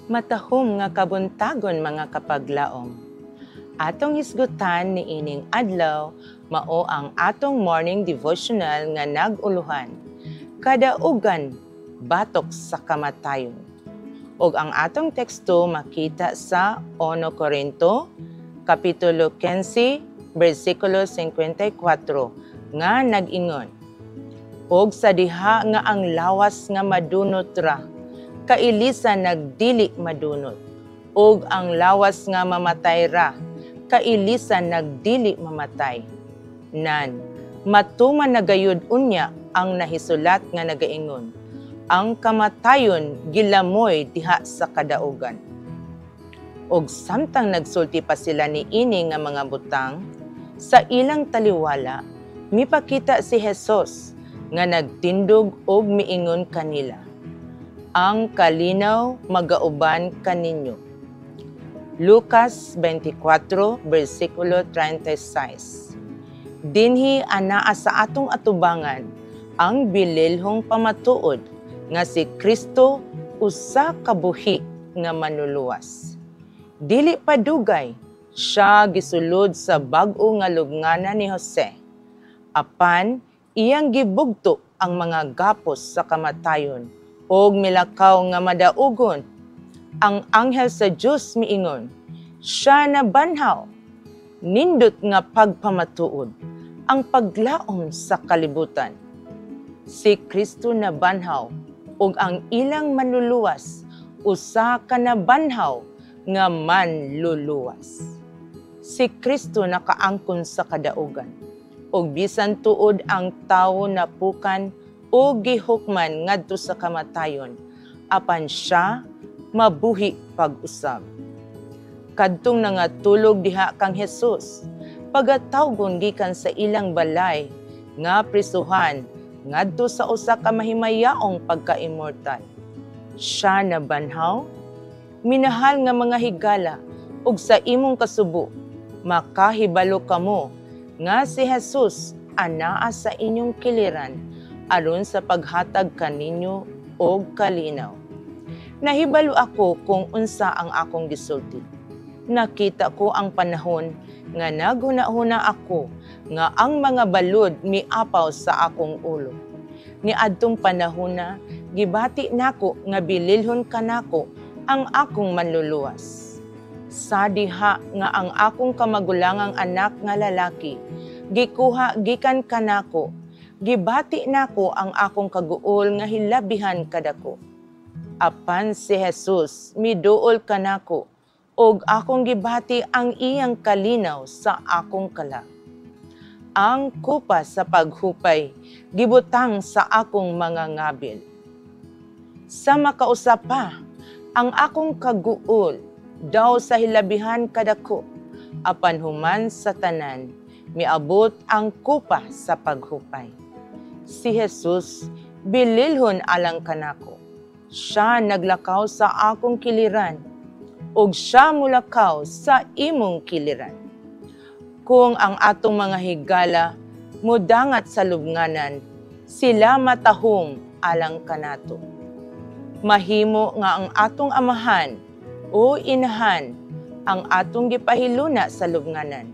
Matahom nga kabuntagon mga kapaglaom. Atong hisgutan ni ining adlaw mao ang atong morning devotional nga naguluhan. Kadaugan batok sa kamatayon. Og ang atong teksto makita sa 1 Corinto kapitulo 15 bersikulo 54 nga nag-ingon: og sa diha nga ang lawas nga madunot ra, kailisan nagdili madunot, og ang lawas nga mamatay ra, kailisan nagdili mamatay. Nan, matuman na gayud unya ang nahisulat nga nagaingon, ang kamatayon gilamoy diha sa kadaugan. Og samtang nagsulti pa sila ni ini nga mga butang, sa ilang taliwala, mipakita si Jesus nga nagtindog og miingon kanila, ang kalinaw magauban kaninyo. Lucas 24, versikulo 36. Dinhi anaa sa atong atubangan ang bililhong pamatuod nga si Kristo usa ka buhi nga manluluwas. Dili padugay siya gisulod sa bag-o nga lubnganan ni Jose. Apan iyang gibugto ang mga gapos sa kamatayon og milakaw nga madaugon. Ang anghel sa Dios miingon, siya na banhaw, nindot nga pagpamatuod, ang paglaom sa kalibutan. Si Kristo na banhaw, og ang ilang manluluwas, usa ka na banhaw nga manluluwas. Si Kristo nakaangkon sa kadaugan, og bisan tuod ang tawo napukan o gihukman ngadto sa kamatayon, apan siya mabuhi pag-usab. Kadtong nangatulog diha kang Jesus, pagatawgon gikan sa ilang balay nga prisuhan ngadto sa usa ka mahimayaong pagka-immortal. Siya na banhaw, minahal nga mga higala, ug sa imong kasubo, makahibalo kamo nga si Jesus anaa sa inyong kiliran aron sa paghatag kaninyo og kalinaw. Nahibalo ako kung unsa ang akong gisulti. Nakita ko ang panahon nga naghuna-huna ako nga ang mga balod miapaw sa akong ulo. Niadtong panahon na gibati nako nga bililhon kanako ang akong manluluwas. Sa diha nga ang akong kamagulangang anak nga lalaki gikuha gikan kanako, gibati nako ang akong kaguol nga hilabihan kadako. Apan si Jesus miduol kanako, og akong gibati ang iyang kalinaw sa akong kala. Ang kupa sa paghupay gibutang sa akong mga ngabil. Sa makausap pa, ang akong kaguol daw sa hilabihan kadako, apan human sa tanan miabot ang kupa sa paghupay. Si Jesus bililhon alang kanako. Siya naglakaw sa akong kiliran, ug siya mulakaw sa imong kiliran. Kung ang atong mga higala mudangat sa lubnganan, sila matahom alang kanato. Mahimo nga ang atong amahan o inahan ang atong gipahiluna sa lubnganan.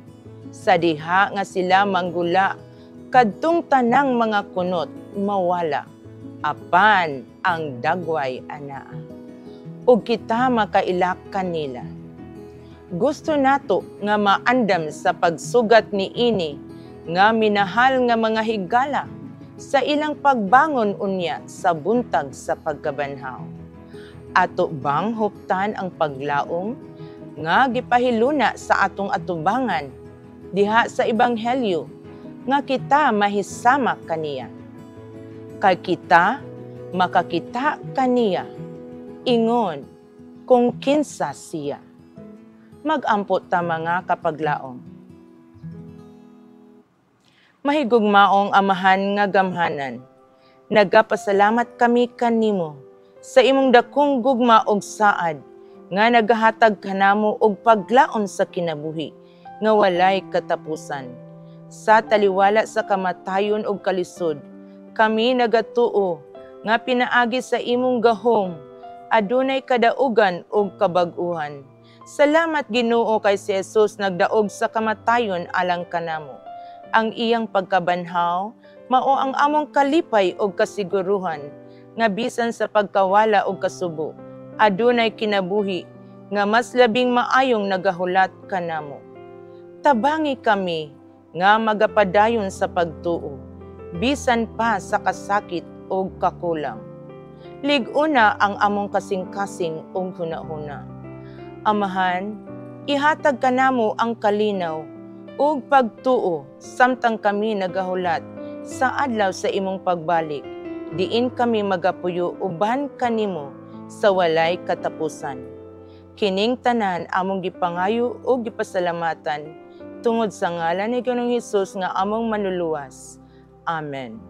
Sa diha nga sila manggula, kadtong tanang mga kunot mawala, apan ang dagway anaa. Ug kita makailak kanila. Gusto nato nga maandam sa pagsugat ni ini nga minahal nga mga higala sa ilang pagbangon unya sa buntag sa pagkabanhaw. Ato bang huptan ang paglaom nga gipahiluna sa atong atubangan diha sa ebanghelyo nga kita mahisama kaniya. Kay kita makakita kaniya, ingon kung kinsa siya. Mag-ampot ta mga kapaglaom. Mahigugmaong amahan nga gamhanan, nagapasalamat kami kanimo sa imong dakong gugma og saad nga nagahatag kanamo og paglaom sa kinabuhi nga walay katapusan. Sa taliwala sa kamatayon ug kalisod, kami nagatuo nga pinaagi sa imong gahom adunay kadaugan ug kabag-uhan. Salamat Ginoo kay si Jesus nagdaog sa kamatayon alang kanamo. Ang iyang pagkabanhaw mao ang among kalipay ug kasiguruhan nga bisan sa pagkawala ug kasubo adunay kinabuhi nga mas labing maayong nagahulat kanamo. Tabangi kami nga magapadayon sa pagtuo bisan pa sa kasakit ug kakulang. Lig-una ang among kasing-kasing ug hunahuna. Amahan, ihatag kanamo ang kalinaw ug pagtuo samtang kami nagahulat sa adlaw sa imong pagbalik. Diin kami magapuyo uban kanimo sa walay katapusan. Kining tanan among gipangayo ug gipasalamatan tungod sa ngalan ni Ginoong Hesus nga among manluluwas. Amen.